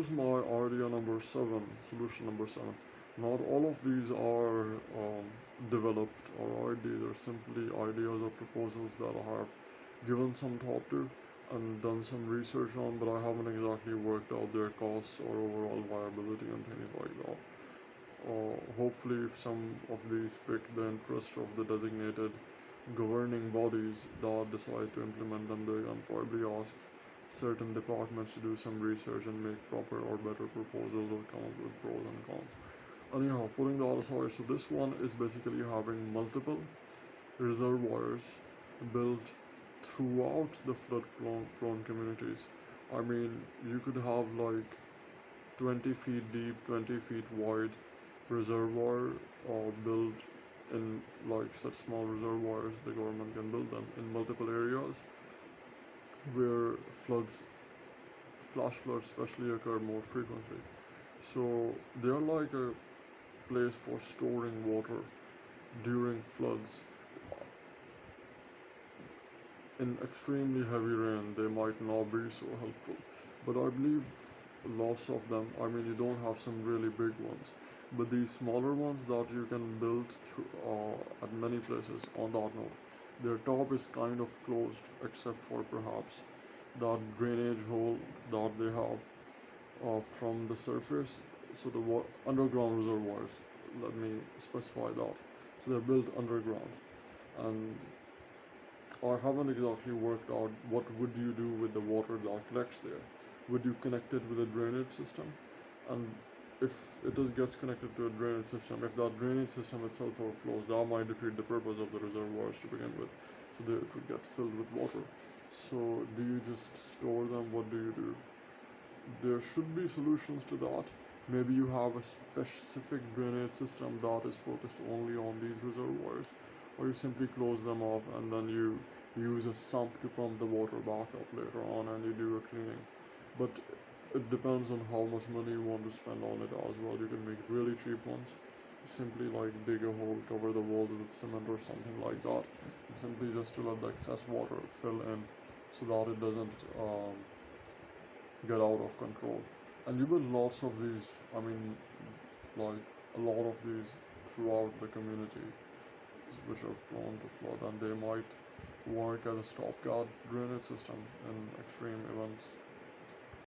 here's my idea number 7, solution number 7. Not all of these are developed, alright, these are simply ideas or proposals that I have given some thought to and done some research on, but I haven't exactly worked out their costs or overall viability and things like that. Hopefully, if some of these pique the interest of the designated governing bodies that decide to implement them, they can probably ask certain departments to do some research and make proper or better proposals or come up with pros and cons. Anyhow, putting that aside, so this one is basically having multiple reservoirs built throughout the flood prone communities. I mean, you could have like 20 feet deep, 20 feet wide reservoir built in like such small reservoirs. The government can build them in multiple areas where flash floods especially occur more frequently. So they're like a place for storing water during floods. In extremely heavy rain, they might not be so helpful, but I believe lots of them, I mean, you don't have some really big ones, but these smaller ones that you can build through, at many places on that note, their top is kind of closed except for perhaps that drainage hole that they have from the surface. So the underground reservoirs, let me specify that. So they're built underground, and I haven't exactly worked out what would you do with the water that collects there. Would you connect it with a drainage system? And if it gets connected to a drainage system, if that drainage system itself overflows, that might defeat the purpose of the reservoirs to begin with. So they could get filled with water. So do you just store them? What do you do? There should be solutions to that. Maybe you have a specific drainage system that is focused only on these reservoirs, or you simply close them off and then you use a sump to pump the water back up later on and you do a cleaning. But it depends on how much money you want to spend on it as well. You can make really cheap ones, simply like dig a hole, cover the walls with cement or something like that, and simply just to let the excess water fill in so that it doesn't get out of control. And you build lots of these, I mean, like a lot of these throughout the community which are prone to flood, and they might work as a stopgap drainage system in extreme events.